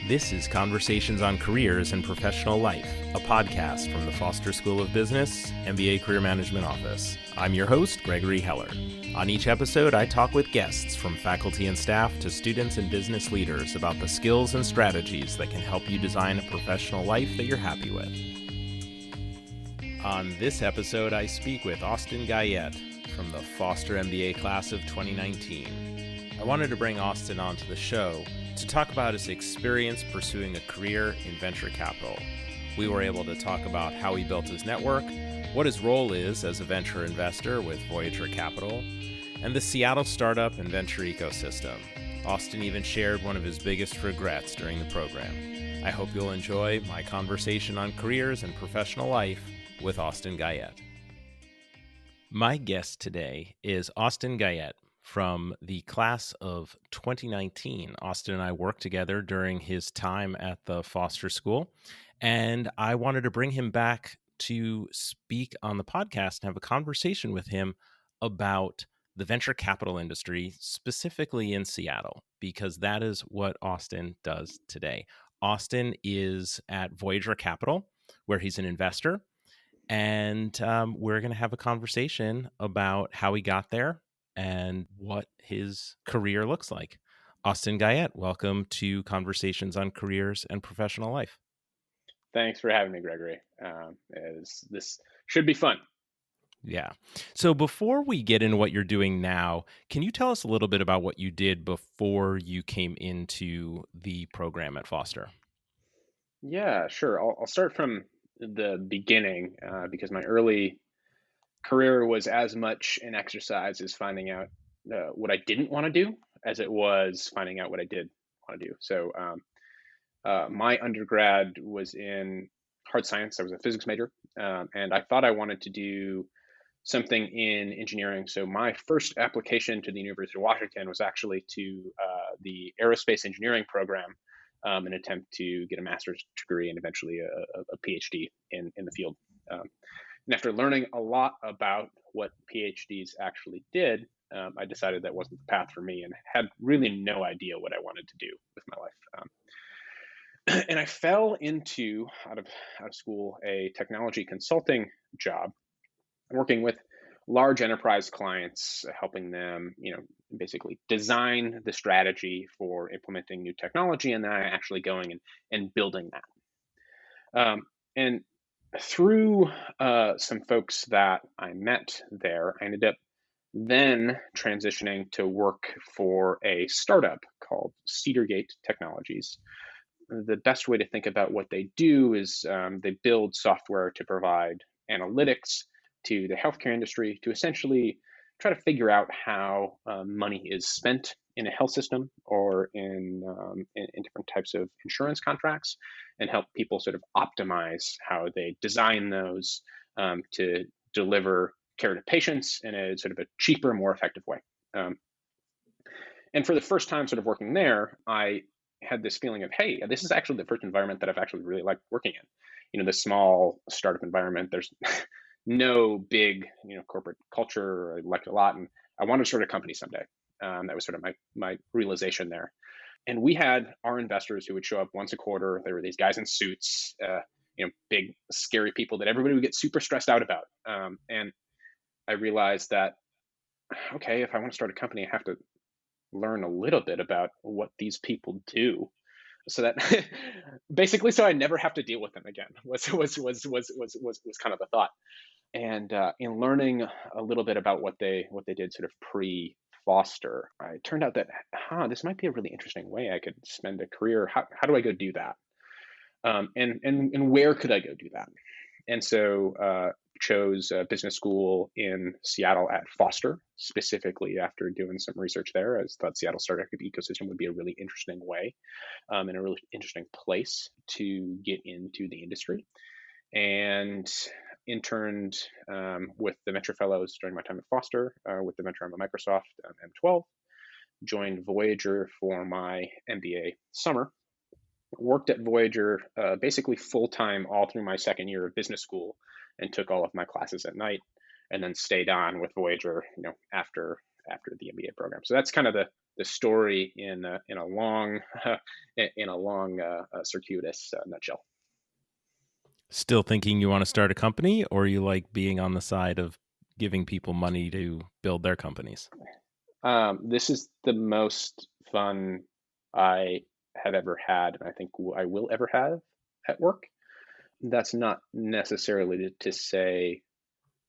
This is Conversations on Careers and Professional Life, a podcast from the Foster School of Business, MBA Career Management Office. I'm your host, Gregory Heller. On each episode, I talk with guests from faculty and staff to students and business leaders about the skills and strategies that can help you design a professional life that you're happy with. On this episode, I speak with Austin Guyette from the Foster MBA class of 2019. I wanted to bring Austin onto the show to talk about his experience pursuing a career in venture capital. We were able to talk about how he built his network, what his role is as a venture investor with Voyager Capital, and the Seattle startup and venture ecosystem. Austin even shared one of his biggest regrets during the program. I hope you'll enjoy my conversation on careers and professional life with Austin Guyette. My guest today is Austin Guyette from the class of 2019. Austin and I worked together during his time at the Foster School, and I wanted to bring him back to speak on the podcast and have a conversation with him about the venture capital industry, specifically in Seattle, because that is what Austin does today. Austin is at Voyager Capital, where he's an investor. And we're going to have a conversation about how he got there and what his career looks like. Austin Guyette, welcome to Conversations on Careers and Professional Life. Thanks for having me, Gregory. This should be fun. Yeah. So before we get into what you're doing now, can you tell us a little bit about what you did before you came into the program at Foster? Yeah, sure. I'll start from the beginning because my early career was as much an exercise as finding out what I didn't want to do as it was finding out what I did want to do. So my undergrad was in hard science. I was a physics major, and I thought I wanted to do something in engineering. So my first application to the University of Washington was actually to the aerospace engineering program, an attempt to get a master's degree and eventually a PhD in the field. And after learning a lot about what PhDs actually did, I decided that wasn't the path for me and had really no idea what I wanted to do with my life. And I fell into, out of school, a technology consulting job, working with large enterprise clients, helping them, basically design the strategy for implementing new technology, and then actually going and building that. And through some folks that I met there, I ended up then transitioning to work for a startup called Cedargate Technologies. The best way to think about what they do is they build software to provide analytics to the healthcare industry to essentially try to figure out how money is spent in a health system or in different types of insurance contracts, and help people sort of optimize how they design those to deliver care to patients in a sort of a cheaper, more effective way. And for the first time sort of working there, I had this feeling of, hey, this is actually the first environment that I've actually really liked working in. The small startup environment, there's no big, corporate culture. I liked it a lot, and I wanted to start a company someday. That was sort of my realization there. And we had our investors who would show up once a quarter. There were these guys in suits, big, scary people that everybody would get super stressed out about. And I realized that, okay, if I want to start a company, I have to learn a little bit about what these people do, so that basically, so I never have to deal with them again. Was kind of the thought. And in learning a little bit about what they did sort of pre-Foster, it turned out that this might be a really interesting way I could spend a career. How do I go do that? And where could I go do that? And so chose a business school in Seattle at Foster, specifically after doing some research there. I thought Seattle startup ecosystem would be a really interesting way and a really interesting place to get into the industry. And interned with the venture fellows during my time at Foster, with the venture arm at Microsoft, M12, joined Voyager for my MBA summer, worked at Voyager basically full-time all through my second year of business school, and took all of my classes at night, and then stayed on with Voyager, after after the MBA program. So that's kind of the story in a long circuitous nutshell. Still thinking you want to start a company, or you like being on the side of giving people money to build their companies? This is the most fun I have ever had, and I think I will ever have at work. That's not necessarily to say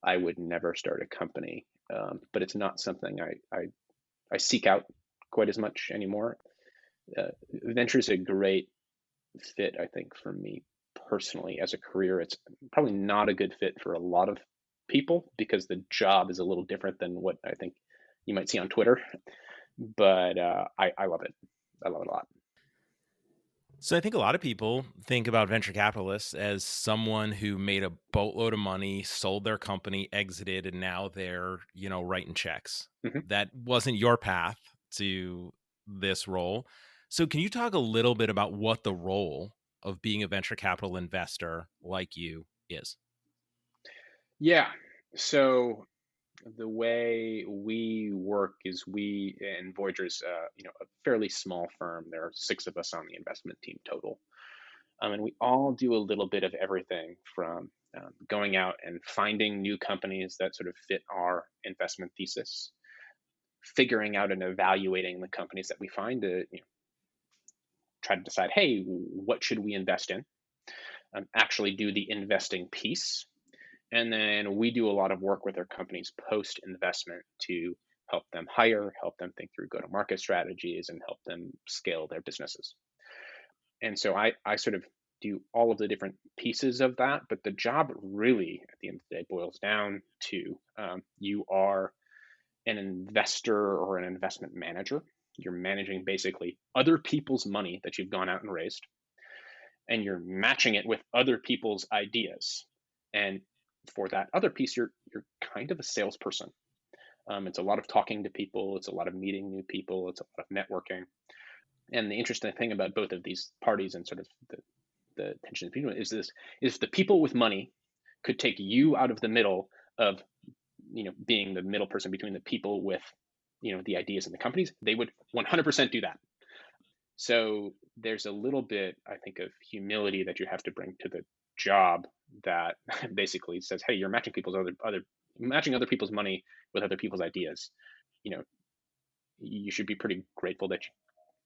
I would never start a company, but it's not something I seek out quite as much anymore. Venture is a great fit, I think, for me personally as a career. It's probably not a good fit for a lot of people because the job is a little different than what I think you might see on Twitter. But I love it. I love it a lot. So I think a lot of people think about venture capitalists as someone who made a boatload of money, sold their company, exited, and now they're, writing checks. hmm That wasn't your path to this role. So can you talk a little bit about what the role of being a venture capital investor like you is? Yeah. So the way we work is we and Voyager's, a fairly small firm. There are six of us on the investment team total. And we all do a little bit of everything from going out and finding new companies that sort of fit our investment thesis, figuring out and evaluating the companies that we find to try to decide, hey, what should we invest in? Actually do the investing piece. And then we do a lot of work with our companies post investment to help them hire, help them think through go to market strategies, and help them scale their businesses. And so I sort of do all of the different pieces of that, but the job really at the end of the day boils down to you are an investor or an investment manager. You're managing basically other people's money that you've gone out and raised, and you're matching it with other people's ideas. And for that other piece, you're kind of a salesperson. It's a lot of talking to people. It's a lot of meeting new people. It's a lot of networking. And the interesting thing about both of these parties and sort of the tension between is this: is the people with money could take you out of the middle of being the middle person between the people with the ideas and the companies, they would 100% do that. So there's a little bit, I think, of humility that you have to bring to the job that basically says, hey, you're matching people's matching other people's money with other people's ideas. You know, you should be pretty grateful that you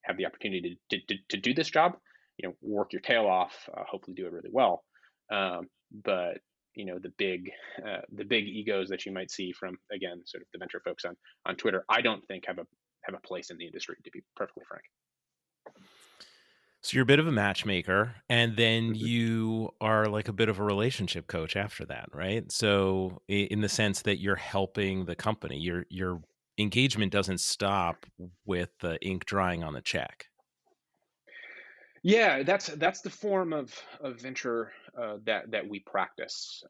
have the opportunity to do this job. Work your tail off, hopefully do it really well. But the big egos that you might see from, again, sort of the venture folks on Twitter, I don't think have a place in the industry, to be perfectly frank. So you're a bit of a matchmaker, and then Mhm. you are like a bit of a relationship coach after that, right? So in the sense that you're helping the company, your engagement doesn't stop with the ink drying on the check. Yeah, that's the form of venture that we practice.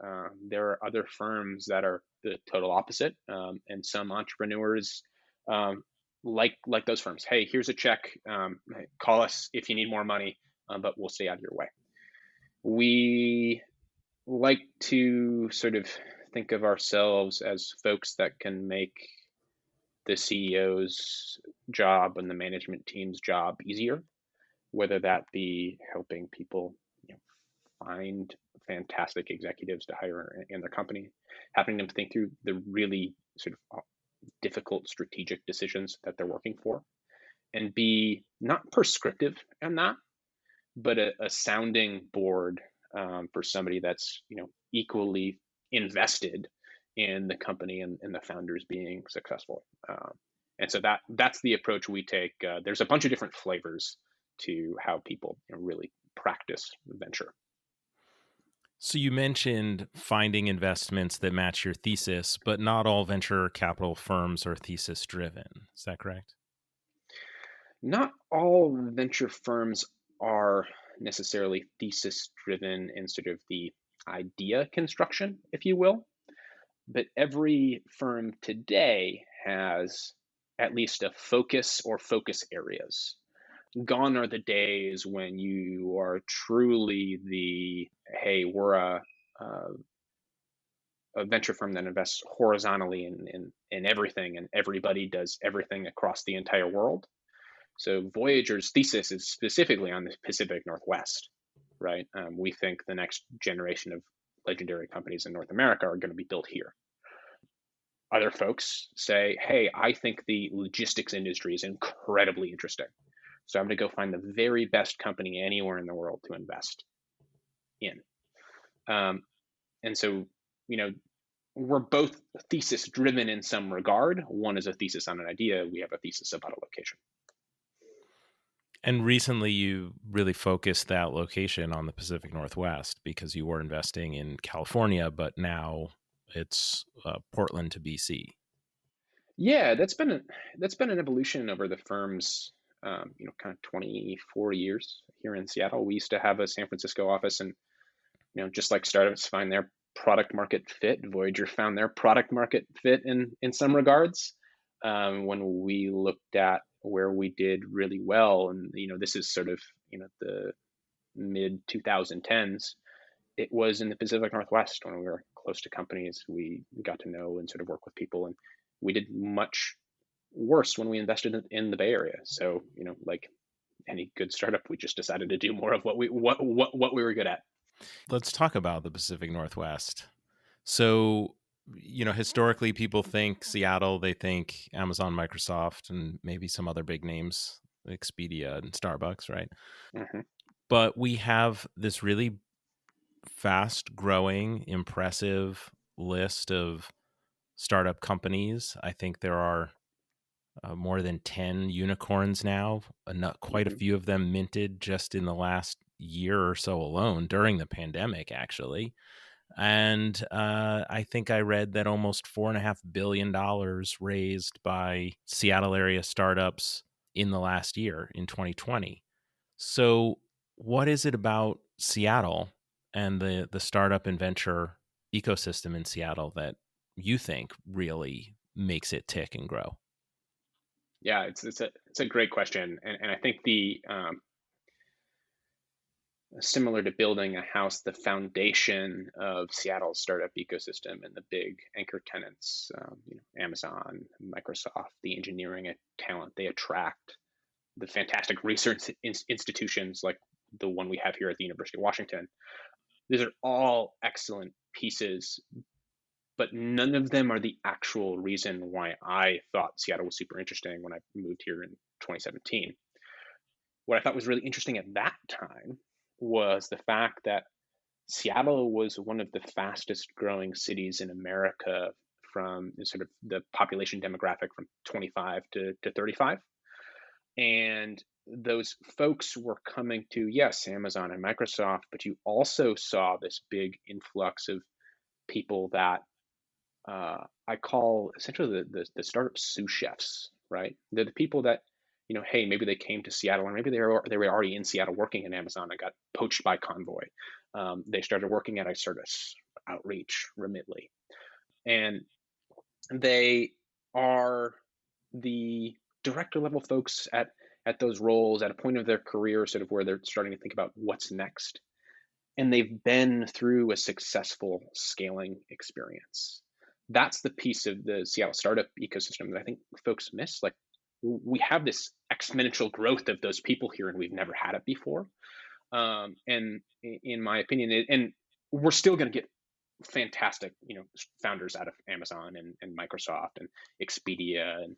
There are other firms that are the total opposite, and some entrepreneurs um, like those firms. Hey, here's a check. Hey, call us if you need more money, but we'll stay out of your way. We like to sort of think of ourselves as folks that can make the CEO's job and the management team's job easier, whether that be helping people find fantastic executives to hire in their company, having them think through the really sort of difficult strategic decisions that they're working for, and be not prescriptive in that, but a sounding board for somebody that's equally invested in the company and the founders being successful. And so that's the approach we take. There's a bunch of different flavors to how people really practice venture. So you mentioned finding investments that match your thesis, but not all venture capital firms are thesis driven. Is that correct? Not all venture firms are necessarily thesis driven in sort of the idea construction, if you will, but every firm today has at least a focus or focus areas. Gone are the days when you are truly the, hey, we're a a venture firm that invests horizontally in everything, and everybody does everything across the entire world. So Voyager's thesis is specifically on the Pacific Northwest, right? We think the next generation of legendary companies in North America are going to be built here. Other folks say, hey, I think the logistics industry is incredibly interesting. So I'm going to go find the very best company anywhere in the world to invest in. And so, you know, we're both thesis driven in some regard. One is a thesis on an idea. We have a thesis about a location. And recently you really focused that location on the Pacific Northwest because you were investing in California, but now it's Portland to BC. Yeah, that's been an evolution over the firm's kind of 24 years here in Seattle. We used to have a San Francisco office, and just like startups find their product market fit, Voyager found their product market fit in some regards. When we looked at where we did really well, and this is sort of the mid 2010s, it was in the Pacific Northwest when we were close to companies we got to know and sort of work with people, and we did much worse when we invested in the Bay Area. So like any good startup, we just decided to do more of what we were good at. Let's talk about the Pacific Northwest. So, historically people think Seattle, they think Amazon, Microsoft, and maybe some other big names, Expedia and Starbucks, right? Mm-hmm. But we have this really fast growing, impressive list of startup companies. I think there are more than 10 unicorns now, quite a Mm-hmm. few of them minted just in the last year or so alone during the pandemic, actually. And I think I read that almost $4.5 billion raised by Seattle area startups in the last year, in 2020. So what is it about Seattle and the startup and venture ecosystem in Seattle that you think really makes it tick and grow? Yeah, it's a great question, and I think the similar to building a house, the foundation of Seattle's startup ecosystem and the big anchor tenants, Amazon, Microsoft, the engineering talent they attract, the fantastic research institutions like the one we have here at the University of Washington. These are all excellent pieces, but none of them are the actual reason why I thought Seattle was super interesting when I moved here in 2017. What I thought was really interesting at that time was the fact that Seattle was one of the fastest growing cities in America from sort of the population demographic from 25 to 35. And those folks were coming to, yes, Amazon and Microsoft, but you also saw this big influx of people that I call essentially the startup sous chefs, right? They're the people that, hey, maybe they came to Seattle, or maybe they were already in Seattle working in Amazon and got poached by Convoy. They started working at iCertis, Outreach, Remitly, and they are the director level folks at those roles at a point of their career, sort of where they're starting to think about what's next, and they've been through a successful scaling experience. That's the piece of the Seattle startup ecosystem that I think folks miss. Like, we have this exponential growth of those people here, and we've never had it before. And in my opinion, and we're still going to get fantastic, founders out of Amazon and Microsoft and Expedia and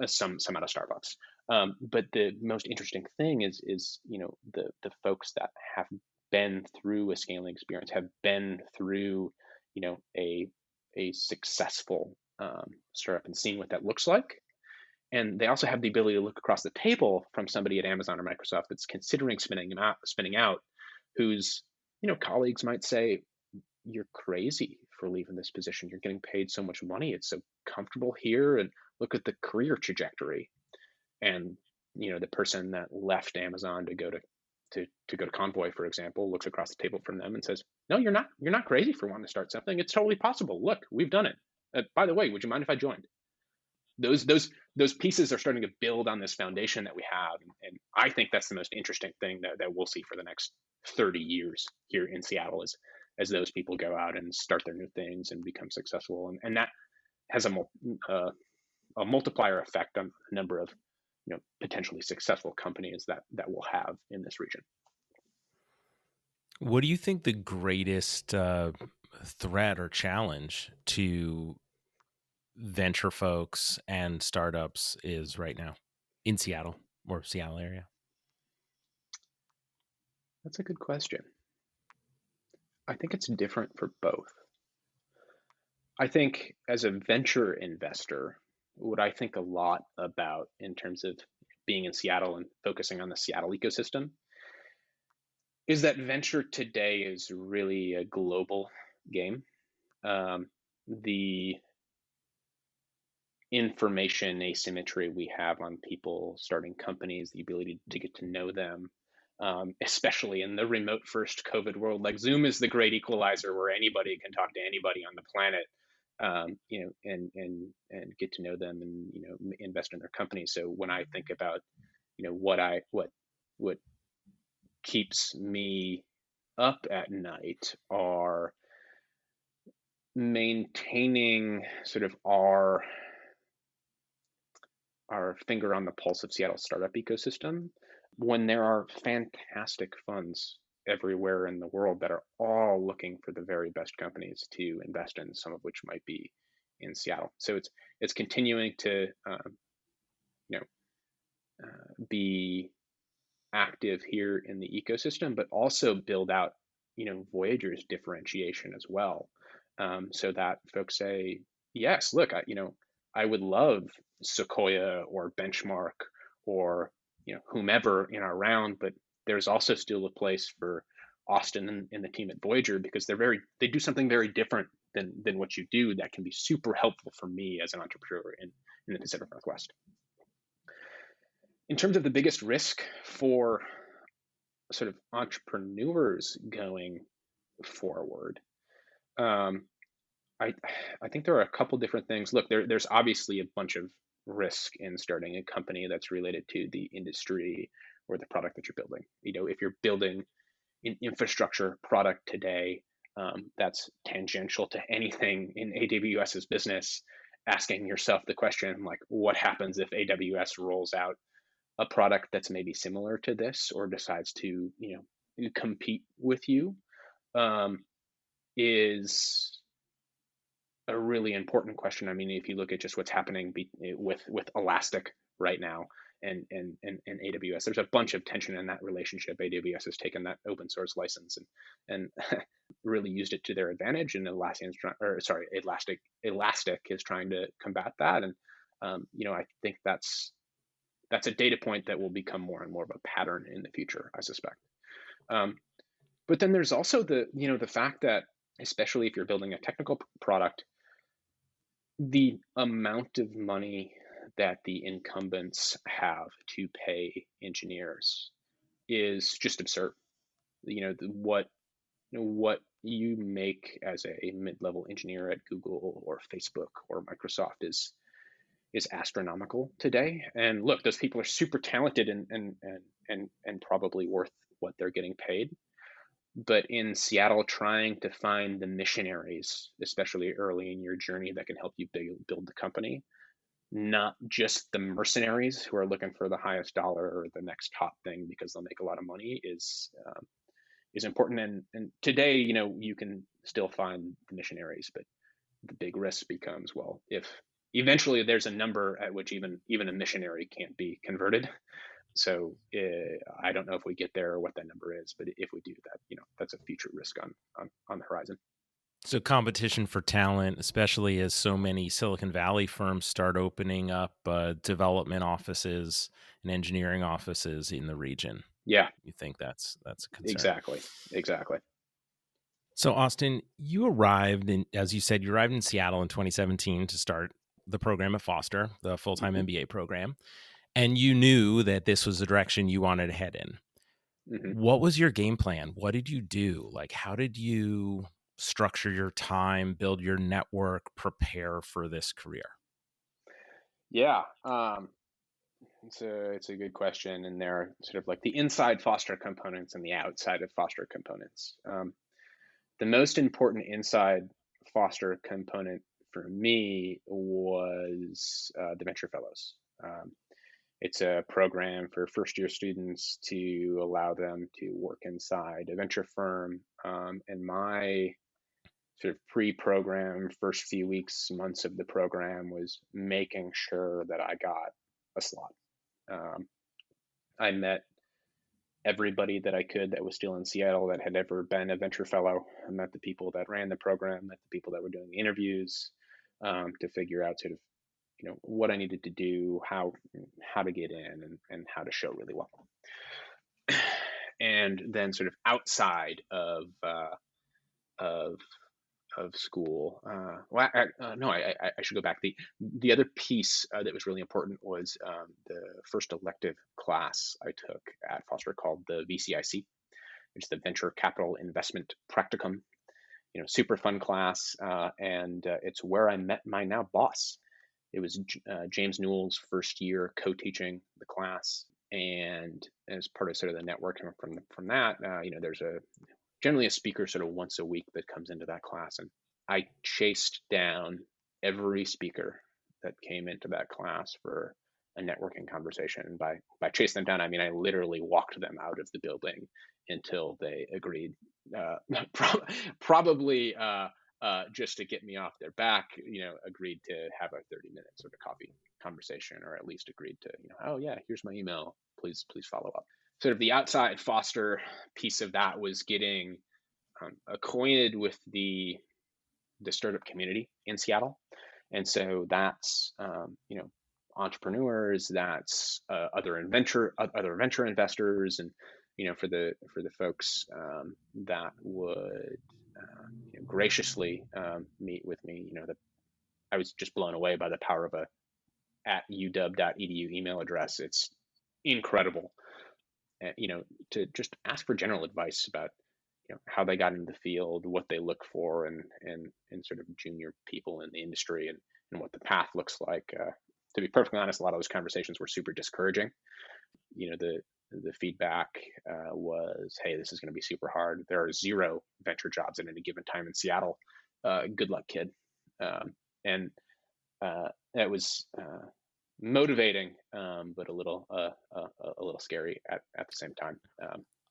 some out of Starbucks. But the most interesting thing is the folks that have been through a scaling experience, have been through a successful startup and seen what that looks like. And they also have the ability to look across the table from somebody at Amazon or Microsoft that's considering spinning out, whose colleagues might say, "You're crazy for leaving this position. You're getting paid so much money. It's so comfortable here, and look at the career trajectory." And the person that left Amazon to go to Convoy, for example, looks across the table from them and says, "No, you're not. You're not crazy for wanting to start something. It's totally possible. Look, we've done it. By the way, would you mind if I joined?" Those pieces are starting to build on this foundation that we have, and I think that's the most interesting thing that we'll see for the next 30 years here in Seattle, is as those people go out and start their new things and become successful. And that has a multiplier effect on the number of potentially successful companies that we'll have in this region. What do you think the greatest threat or challenge to venture folks and startups is right now in Seattle or Seattle area? That's a good question. I think it's different for both. I think as a venture investor, what I think a lot about in terms of being in Seattle and focusing on the Seattle ecosystem is that venture today is really a global game. The information asymmetry we have on people starting companies, the ability to get to know them, especially in the remote first COVID world, like Zoom is the great equalizer where anybody can talk to anybody on the planet, and get to know them and invest in their company. So when I think about what keeps me up at night are maintaining sort of our finger on the pulse of Seattle startup ecosystem when there are fantastic funds everywhere in the world that are all looking for the very best companies to invest in, some of which might be in Seattle. So it's continuing to be active here in the ecosystem, but also build out Voyager's differentiation as well, so that folks say, yes, look, I would love Sequoia or Benchmark or whomever in our round, but there's also still a place for Austin and the team at Voyager because they do something very different than what you do that can be super helpful for me as an entrepreneur in the Pacific Northwest. In terms of the biggest risk for sort of entrepreneurs going forward, I think there are a couple different things. Look, there's obviously a bunch of risk in starting a company that's related to the industry or the product that you're building. If you're building an infrastructure product today, that's tangential to anything in AWS's business, asking yourself the question, like, what happens if AWS rolls out a product that's maybe similar to this or decides to, compete with you, is a really important question. I mean, if you look at just what's happening with Elastic right now and AWS, there's a bunch of tension in that relationship. AWS has taken that open source license and really used it to their advantage, and Elastic is trying to combat that. And I think that's a data point that will become more and more of a pattern in the future, I suspect. But then there's also the fact that, especially if you're building a technical product, the amount of money that the incumbents have to pay engineers is just absurd. What you make as a mid-level engineer at Google or Facebook or Microsoft is astronomical today. And look, those people are super talented and probably worth what they're getting paid. But in Seattle, trying to find the missionaries, especially early in your journey, that can help you build the company, not just the mercenaries who are looking for the highest dollar or the next hot thing because they'll make a lot of money, is important. And today, you can still find the missionaries, but the big risk becomes, well, if eventually there's a number at which even a missionary can't be converted. So I don't know if we get there or what that number is, but if we do that, that's a future risk on the horizon. So competition for talent, especially as so many Silicon Valley firms start opening up development offices and engineering offices in the region. Yeah, you think that's a concern? Exactly. So Austin, as you said, you arrived in Seattle in 2017 to start the program at Foster, the full-time MBA program. And you knew that this was the direction you wanted to head in. Mm-hmm. What was your game plan? What did you do? Like, how did you structure your time, build your network, prepare for this career? Yeah, it's a good question. And there are sort of like the inside Foster components and the outside of Foster components. The most important inside Foster component for me was the Venture Fellows. Um, it's a program for first year students to allow them to work inside a venture firm. And my sort of pre-program first few weeks, months of the program was making sure that I got a slot. Um, I met everybody that I could that was still in Seattle that had ever been a venture fellow. I met the people that ran the program, met the people that were doing the interviews, to figure out sort of what I needed to do, how to get in, and how to show really well. And then sort of outside of of school. No, I should go back. The other piece that was really important was the first elective class I took at Foster called the VCIC, which is the Venture Capital Investment Practicum. Super fun class, and it's where I met my now boss. It was James Newell's first year co-teaching the class, and as part of sort of the networking from that, there's generally a speaker sort of once a week that comes into that class. And I chased down every speaker that came into that class for a networking conversation. And by chase them down, I mean I literally walked them out of the building until they agreed, probably just to get me off their back, agreed to have a 30-minute sort of coffee conversation, or at least agreed to, oh yeah, here's my email, please follow up. Sort of the outside Foster piece of that was getting acquainted with the startup community in Seattle. And so that's entrepreneurs, that's other venture investors, and for the folks that would graciously meet with me, I was just blown away by the power of a @uw.edu email address. It's incredible, to just ask for general advice about how they got into the field, what they look for, and sort of junior people in the industry, and what the path looks like. To be perfectly honest, a lot of those conversations were super discouraging. The feedback was, hey, this is going to be super hard. There are 0 venture jobs at any given time in Seattle. Good luck, kid. And that was motivating, but a little scary at the same time.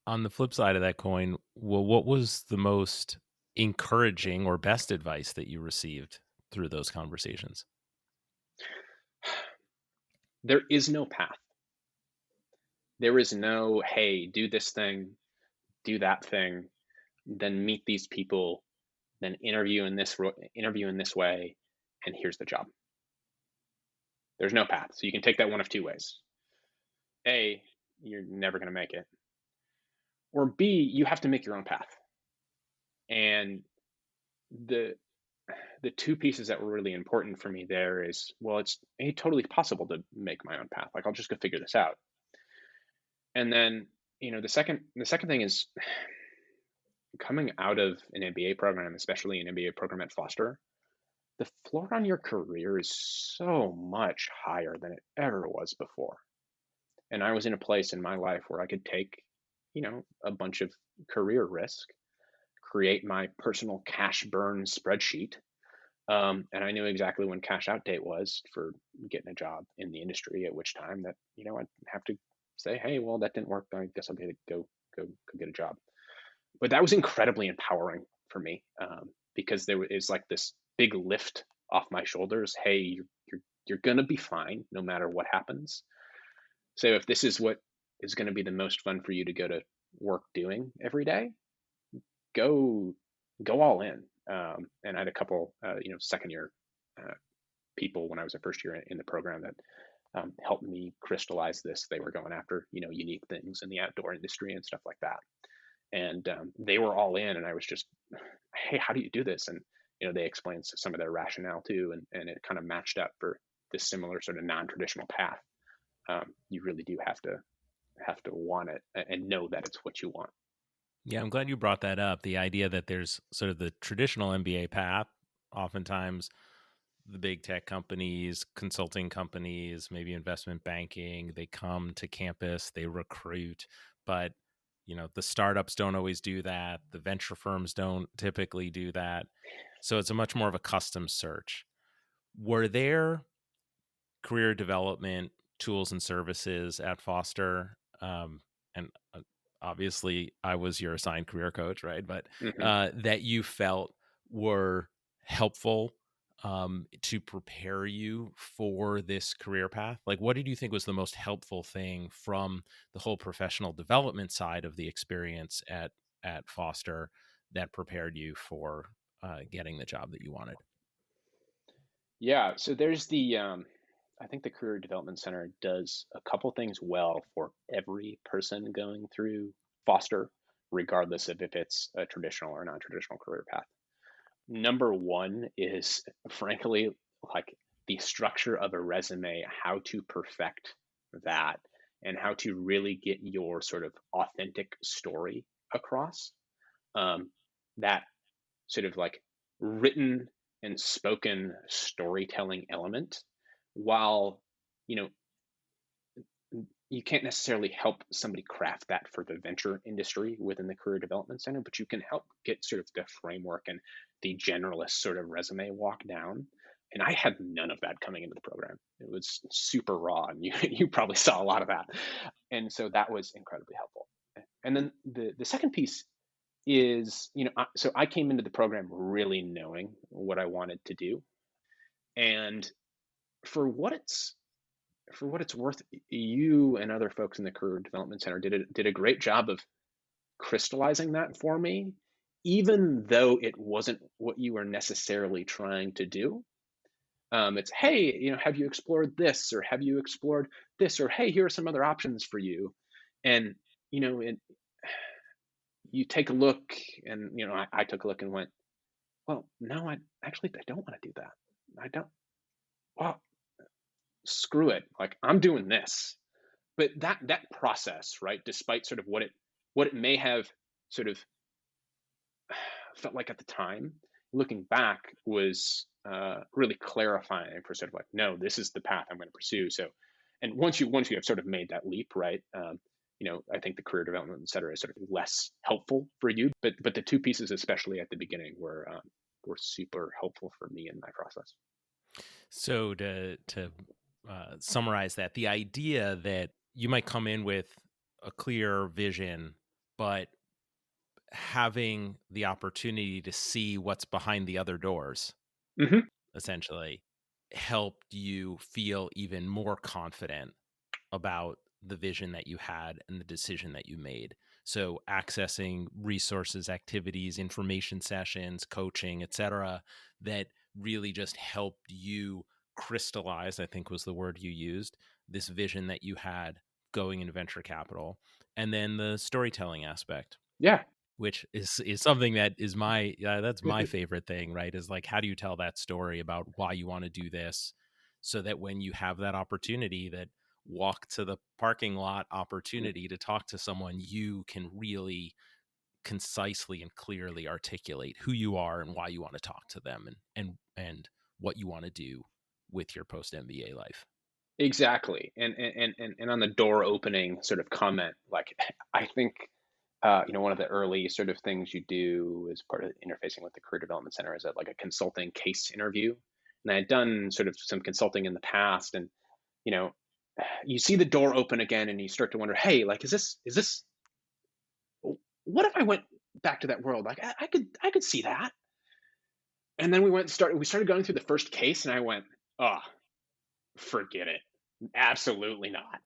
On the flip side of that coin, well, what was the most encouraging or best advice that you received through those conversations? There is no path. There is no, hey, do this thing, do that thing, then meet these people, then interview in this way, and here's the job. There's no path. So you can take that one of two ways. A, you're never going to make it. Or B, you have to make your own path. And the two pieces that were really important for me there is, well, it's totally possible to make my own path. Like, I'll just go figure this out. And then, the second thing is, coming out of an MBA program, especially an MBA program at Foster, the floor on your career is so much higher than it ever was before. And I was in a place in my life where I could take, a bunch of career risk, create my personal cash burn spreadsheet. And I knew exactly when cash out date was for getting a job in the industry, at which time that, I'd have to say, hey, well, that didn't work. I guess I'll go get a job. But that was incredibly empowering for me, because there is like this big lift off my shoulders. Hey, you're going to be fine no matter what happens. So if this is what is going to be the most fun for you to go to work doing every day, go all in. And I had a couple, second year people when I was a first year in the program that helped me crystallize this. They were going after, unique things in the outdoor industry and stuff like that. And they were all in, and I was just, hey, how do you do this? And, they explained some of their rationale too. And it kind of matched up for this similar sort of non-traditional path. You really do have to want it and know that it's what you want. Yeah, I'm glad you brought that up. The idea that there's sort of the traditional MBA path, oftentimes the big tech companies, consulting companies, maybe investment banking, they come to campus, they recruit, but The startups don't always do that. The venture firms don't typically do that. So it's a much more of a custom search. Were there career development tools and services at Foster? And obviously I was your assigned career coach, right? But Hmm. that you felt were helpful to prepare you for this career path? Like, what did you think was the most helpful thing from the whole professional development side of the experience at Foster that prepared you for getting the job that you wanted? Yeah, so there's I think the Career Development Center does a couple things well for every person going through Foster, regardless of if it's a traditional or non-traditional career path. Number one is, frankly, like the structure of a resume, how to perfect that, and how to really get your sort of authentic story across. Um, that sort of like written and spoken storytelling element, while you know you can't necessarily help somebody craft that for the venture industry within the Career Development Center, but you can help get sort of the framework and the generalist sort of resume walk down. And I had none of that coming into the program. It was super raw, and you you probably saw a lot of that. And so that was incredibly helpful. And then the second piece is, so I came into the program really knowing what I wanted to do, and for what it's for what it's worth, you and other folks in the Career Development Center did a great job of crystallizing that for me, even though it wasn't what you were necessarily trying to do. It's, hey, have you explored this, or have you explored this, or hey, here are some other options for you, and and you take a look, and I took a look and went, well, no, I don't want to do that. I don't. Well, screw it. Like, I'm doing this. But that process, right? Despite sort of what it may have sort of felt like at the time, looking back was really clarifying for sort of like, no, this is the path I'm going to pursue. So, and once you have sort of made that leap, right? I think the career development, et cetera, is sort of less helpful for you. But the two pieces, especially at the beginning, were super helpful for me in my process. So to summarize that, the idea that you might come in with a clear vision, but having the opportunity to see what's behind the other doors, Hmm. essentially, helped you feel even more confident about the vision that you had and the decision that you made. So accessing resources, activities, information sessions, coaching, etc., that really just helped you crystallize, I think was the word you used, this vision that you had going into venture capital. And then the storytelling aspect, Yeah. which is something that is that's my favorite thing, right? Is like, how do you tell that story about why you want to do this, so that when you have that opportunity, that walk to the parking lot opportunity to talk to someone, you can really concisely and clearly articulate who you are and why you want to talk to them, and what you want to do with your post MBA life. Exactly. And on the door opening sort of comment, like, I think one of the early sort of things you do as part of interfacing with the Career Development Center is that, like, a consulting case interview. And I had done sort of some consulting in the past, and you know, you see the door open again, and you start to wonder, hey, like, is this what if I went back to that world? Like, I could see that. And then we started going through the first case, and I went, oh, forget it, absolutely not.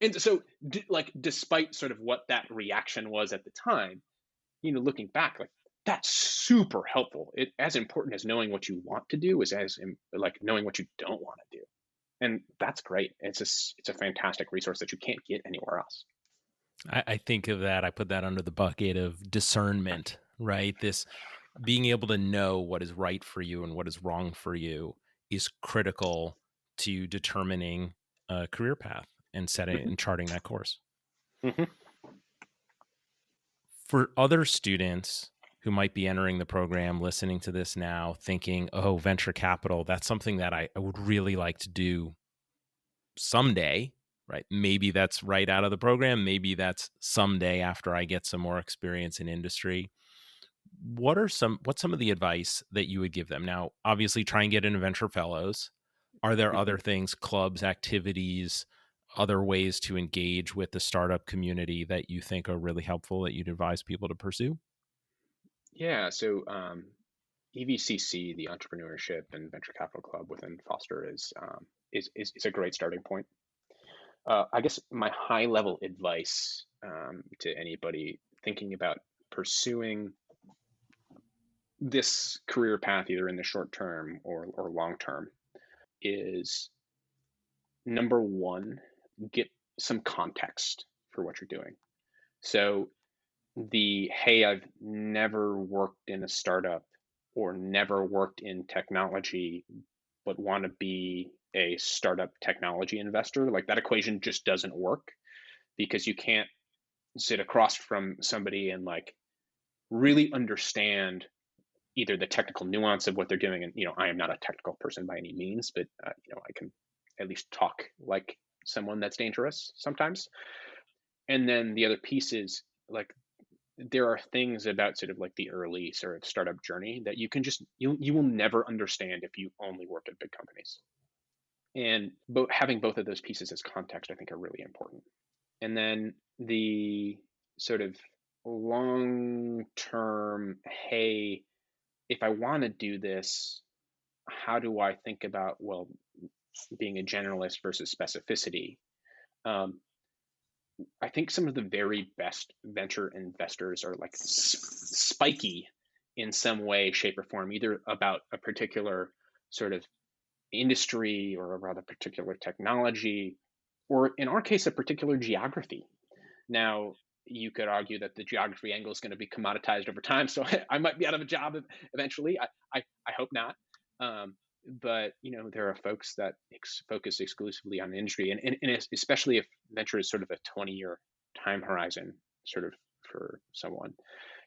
And so, like, despite sort of what that reaction was at the time, looking back, like, that's super helpful. It as important as knowing what you want to do is like knowing what you don't want to do, and that's great. It's a fantastic resource that you can't get anywhere else. I think of that, I put that under the bucket of discernment, right? This being able to know what is right for you and what is wrong for you is critical to determining a career path and setting Hmm. and charting that course. Hmm. For other students who might be entering the program, listening to this now, thinking, oh, venture capital, that's something that I would really like to do someday, right? Maybe that's right out of the program. Maybe that's someday after I get some more experience in industry. What's some of the advice that you would give them? Now, obviously try and get into venture fellows. Are there other Mhm. things, clubs, activities, other ways to engage with the startup community that you think are really helpful that you'd advise people to pursue? Yeah, so EVCC, the Entrepreneurship and Venture Capital Club within Foster, is a great starting point. I guess my high level advice to anybody thinking about pursuing this career path, either in the short term or long term, is number one, get some context for what you're doing. So hey, I've never worked in a startup or never worked in technology, but want to be a startup technology investor, like that equation just doesn't work, because you can't sit across from somebody and like really understand either the technical nuance of what they're doing. And, I am not a technical person by any means, but, I can at least talk like someone that's dangerous sometimes. And then the other piece is like, there are things about sort of like the early sort of startup journey that you will never understand if you only work at big companies. And having both of those pieces as context, I think, are really important. And then the sort of long term, hey, if I want to do this, how do I think about, well, being a generalist versus specificity? Um, I think some of the very best venture investors are like spiky in some way, shape, or form, either about a particular sort of industry or about a particular technology, or in our case, a particular geography. Now, you could argue that the geography angle is going to be commoditized over time, so I might be out of a job eventually. I hope not. Um, but there are folks that focus exclusively on industry, and especially if venture is sort of a 20-year time horizon, sort of for someone,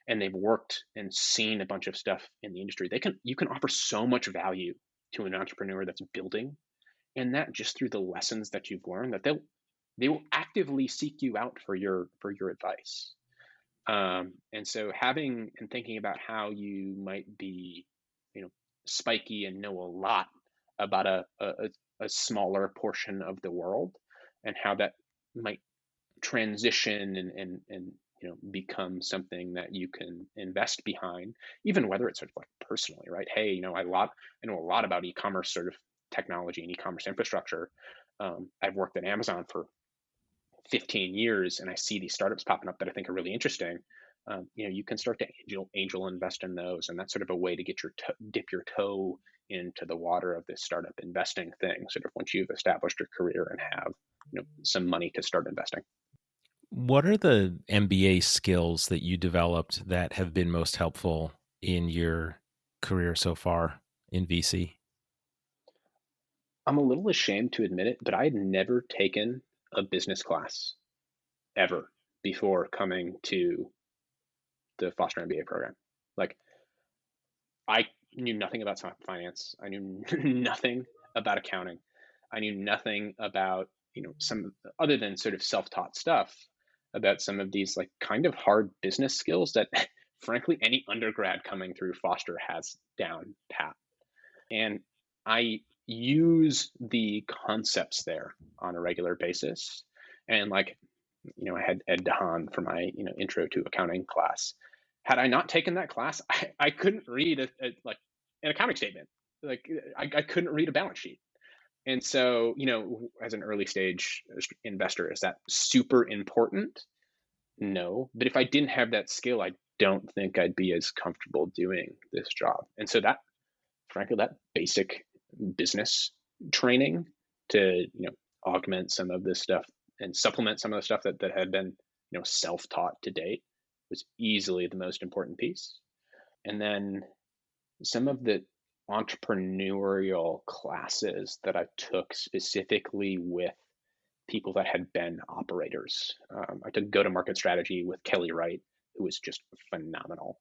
and they've worked and seen a bunch of stuff in the industry. You can offer so much value to an entrepreneur that's building, and that just through the lessons that you've learned, that they will actively seek you out for your advice. And so having and thinking about how you might be, spiky and know a lot about a smaller portion of the world, and how that might transition and become something that you can invest behind, even whether it's sort of like personally, right? Hey, I know a lot about e-commerce sort of technology and e-commerce infrastructure. I've worked at Amazon for 15 years, and I see these startups popping up that I think are really interesting. You can start to angel invest in those, and that's sort of a way to get dip your toe into the water of this startup investing thing, sort of once you've established your career and have some money to start investing. What are the MBA skills that you developed that have been most helpful in your career so far in VC? I'm a little ashamed to admit it, but I had never taken a business class ever before coming to the Foster MBA program. Like, I knew nothing about finance. I knew nothing about accounting. I knew nothing about, some other than sort of self-taught stuff about some of these like kind of hard business skills that frankly any undergrad coming through Foster has down pat. And I use the concepts there on a regular basis. And like, I had Ed DeHaan for my, intro to accounting class. Had I not taken that class, I couldn't read like an accounting statement. Like I couldn't read a balance sheet. And so, as an early stage investor, is that super important? No. But if I didn't have that skill, I don't think I'd be as comfortable doing this job. And so frankly, that basic business training to, augment some of this stuff and supplement some of the stuff that had been, self-taught to date, was easily the most important piece. And then some of the entrepreneurial classes that I took specifically with people that had been operators. I took go-to-market strategy with Kelly Wright, who was just phenomenal.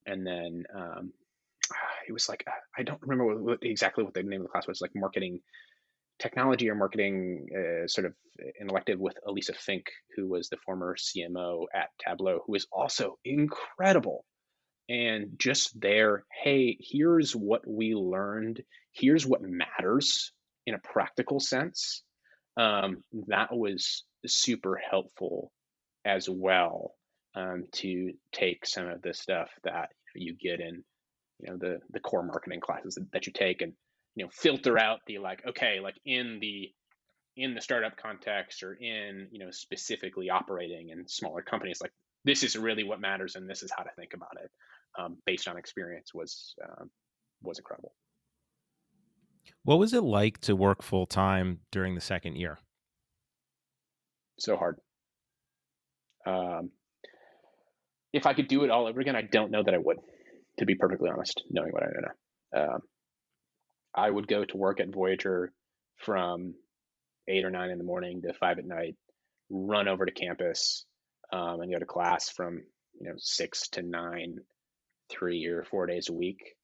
And then it was like, I don't remember exactly what the name of the class was, like marketing technology or marketing sort of an elective with Elisa Fink, who was the former CMO at Tableau, who is also incredible. And just there, hey, here's what we learned. Here's what matters in a practical sense. That was super helpful as well, to take some of the stuff that you get in the core marketing classes that you take, and filter out the like, okay, like in the startup context, or in specifically operating in smaller companies, like this is really what matters and this is how to think about it, based on experience, was incredible. What was it like to work full time during the second year? So hard. um, if I could do it all over again, I don't know that I would, to be perfectly honest, knowing what I know now. I would go to work at Voyager from 8 or 9 in the morning to 5 at night, run over to campus, and go to class from 6 to 9, 3 or 4 days a week.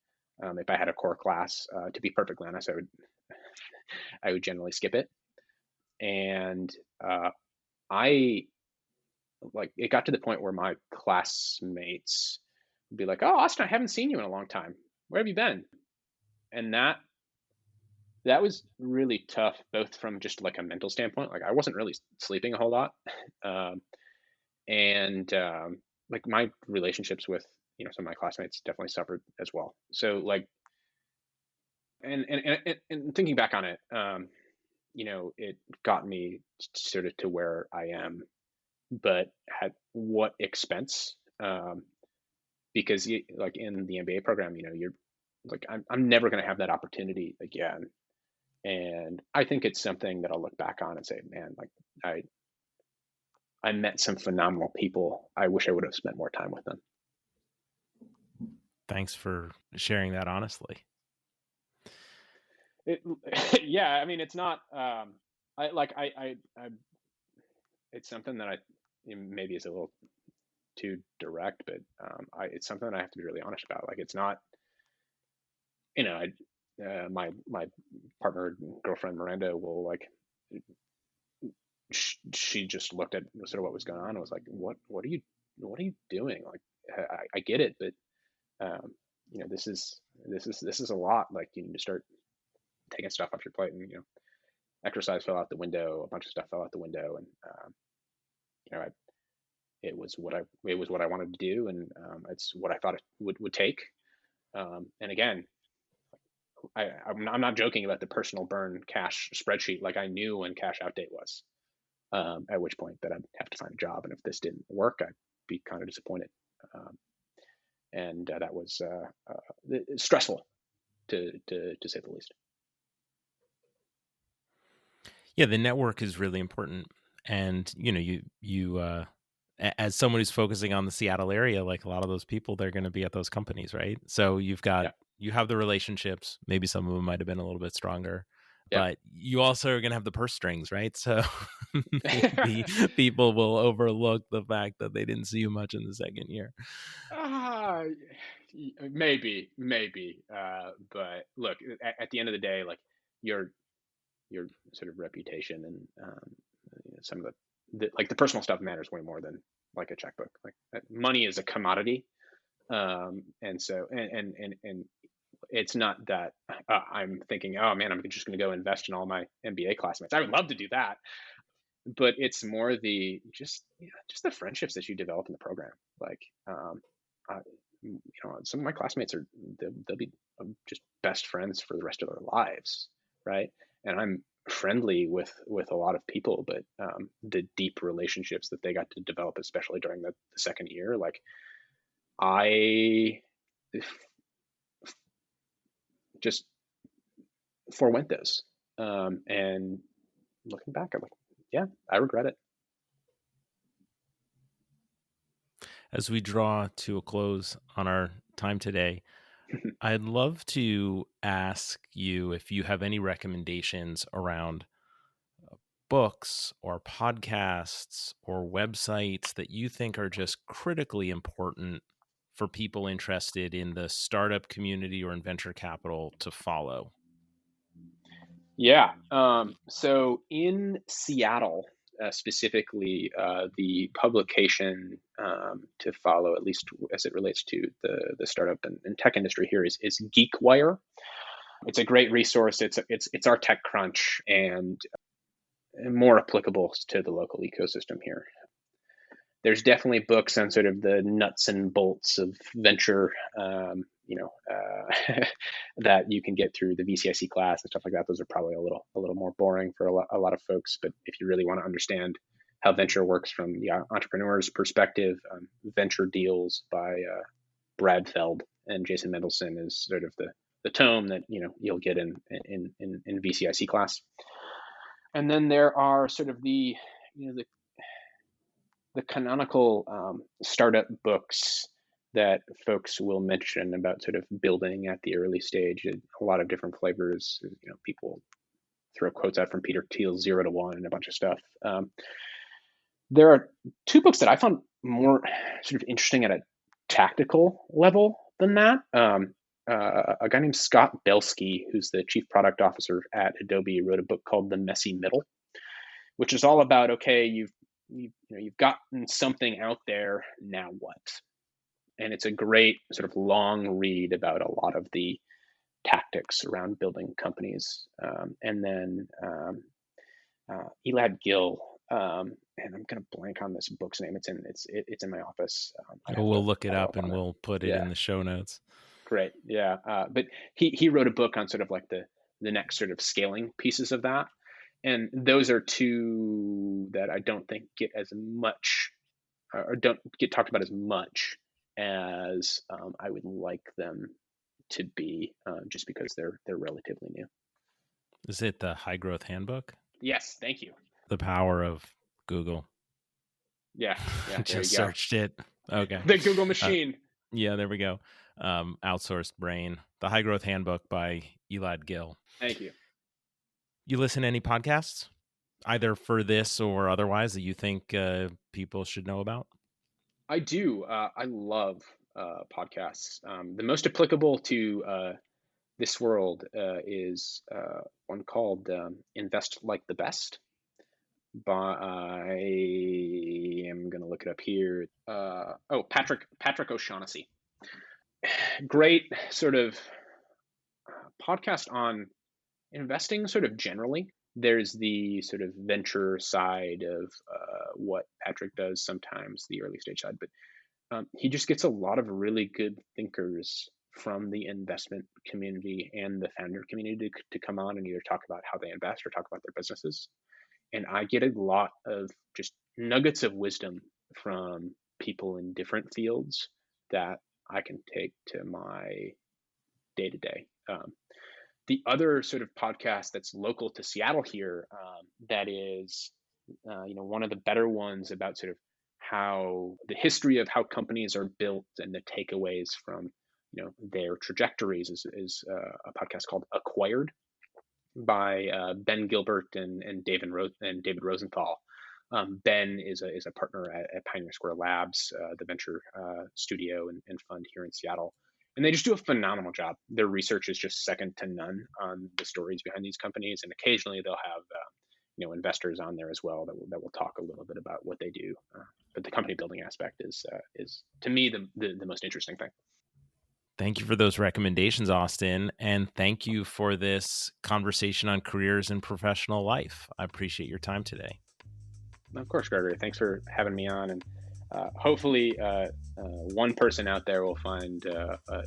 If I had a core class, to be perfectly honest, I would generally skip it. And I like it got to the point where my classmates would be like, "Oh, Austin, I haven't seen you in a long time. Where have you been?" And that was really tough, both from just like a mental standpoint. Like I wasn't really sleeping a whole lot, um, and like my relationships with some of my classmates definitely suffered as well. So like, and thinking back on it, it got me sort of to where I am, but at what expense? Because like in the MBA program, you're like, I'm never going to have that opportunity again. And I think it's something that I'll look back on and say, man, like I met some phenomenal people. I wish I would have spent more time with them. Thanks for sharing that honestly. Yeah, I mean, it's not. I it's something that I maybe is a little too direct, but it's something that I have to be really honest about. Like, it's not. My partner, girlfriend Miranda, will like. She just looked at sort of what was going on and was like, what are you doing? Like, I get it, but this is a lot. Like, you need to start taking stuff off your plate. And exercise fell out the window, a bunch of stuff fell out the window, and you know I, it was what I wanted to do, and it's what I thought it would take. And again, I'm not joking about the personal burn cash spreadsheet. Like, I knew when cash out date was, at which point that I'd have to find a job, and if this didn't work, I'd be kind of disappointed. Um, and that was stressful, to say the least. Yeah, the network is really important. And, as someone who's focusing on the Seattle area, like a lot of those people, they're going to be at those companies, right? So you Yeah, have the relationships. Maybe some of them might have been a little bit stronger, yeah. but you also are going to have the purse strings, right? So maybe people will overlook the fact that they didn't see you much in the second year. Ah, maybe. But look, at the end of the day, like your your sort of reputation and some of like the personal stuff matters way more than like a checkbook. Like, money is a commodity, and so and it's not that I'm thinking, oh man, I'm just going to go invest in all my MBA classmates. I would love to do that, but it's more the just the friendships that you develop in the program. Like, uh, some of my classmates they'll be just best friends for the rest of their lives, right? And I'm friendly with a lot of people, but the deep relationships that they got to develop, especially during the second year, like I just forewent those. And looking back, I'm like, yeah, I regret it. As we draw to a close on our time today, I'd love to ask you if you have any recommendations around books or podcasts or websites that you think are just critically important for people interested in the startup community or in venture capital to follow. Yeah. So in Seattle, specifically, the publication to follow, at least as it relates to the startup and tech industry here, is GeekWire. It's a great resource. It's our tech crunch and more applicable to the local ecosystem here. There's definitely books on sort of the nuts and bolts of venture, that you can get through the VCIC class and stuff like that. Those are probably a little more boring for a lot of folks. But if you really want to understand how venture works from the entrepreneur's perspective, Venture Deals by Brad Feld and Jason Mendelson is sort of the tome that you'll get in VCIC class. And then there are sort of the canonical startup books that folks will mention about sort of building at the early stage. A lot of different flavors. People throw quotes out from Peter Thiel's 0 to 1 and a bunch of stuff. There are two books that I found more sort of interesting at a tactical level than that. A guy named Scott Belsky, who's the chief product officer at Adobe, wrote a book called The Messy Middle, which is all about, okay, you've gotten something out there, now what? And it's a great sort of long read about a lot of the tactics around building companies. And then Elad Gil, and I'm going to blank on this book's name. It's in my office. We'll look it up and we'll put it in the show notes. Great. Yeah. But he wrote a book on sort of like the next sort of scaling pieces of that. And those are two that I don't think get as much or don't get talked about as much as I would like them to be, just because they're relatively new. Is it the High Growth Handbook? Yes, thank you. The power of Google. Yeah, just searched it. Okay. The Google machine. Yeah, there we go. Outsourced Brain, the High Growth Handbook by Elad Gil. Thank you. You listen to any podcasts, either for this or otherwise, that you think people should know about? I do. I love podcasts. The most applicable to this world is one called Invest Like the Best by, I am going to look it up here. Patrick O'Shaughnessy. Great sort of podcast on investing sort of generally. There's the sort of venture side of what Patrick does, sometimes the early stage side, but he just gets a lot of really good thinkers from the investment community and the founder community to come on and either talk about how they invest or talk about their businesses. And I get a lot of just nuggets of wisdom from people in different fields that I can take to my day-to-day. The other sort of podcast that's local to Seattle here, that is, one of the better ones about sort of how the history of how companies are built and the takeaways from, their trajectories is a podcast called Acquired by Ben Gilbert and David Rosenthal. Ben is a partner at Pioneer Square Labs, the venture studio and fund here in Seattle. And they just do a phenomenal job. Their research is just second to none on the stories behind these companies. And occasionally they'll have, investors on there as well that will talk a little bit about what they do. But the company building aspect is to me the most interesting thing. Thank you for those recommendations, Austin. And thank you for this conversation on careers and professional life. I appreciate your time today. Of course, Gregory. Thanks for having me on. And hopefully one person out there will find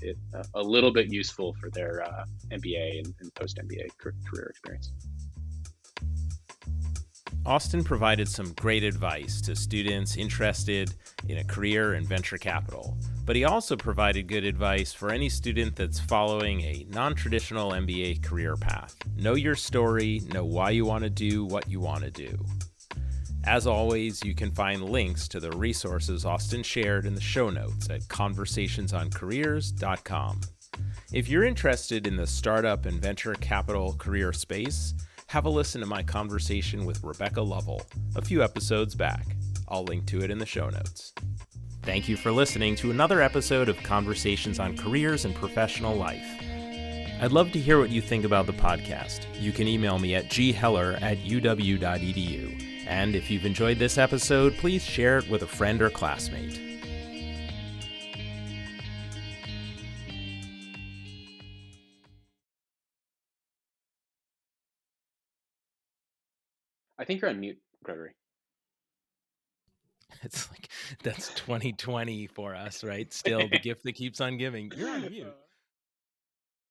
it a little bit useful for their MBA and post-MBA career experience. Austin provided some great advice to students interested in a career in venture capital, but he also provided good advice for any student that's following a non-traditional MBA career path. Know your story, know why you want to do what you want to do. As always, you can find links to the resources Austin shared in the show notes at conversationsoncareers.com. If you're interested in the startup and venture capital career space, have a listen to my conversation with Rebecca Lovell a few episodes back. I'll link to it in the show notes. Thank you for listening to another episode of Conversations on Careers and Professional Life. I'd love to hear what you think about the podcast. You can email me at gheller@uw.edu. And if you've enjoyed this episode, please share it with a friend or classmate. I think you're on mute, Gregory. It's like, that's 2020 for us, right? Still the gift that keeps on giving. You're on mute.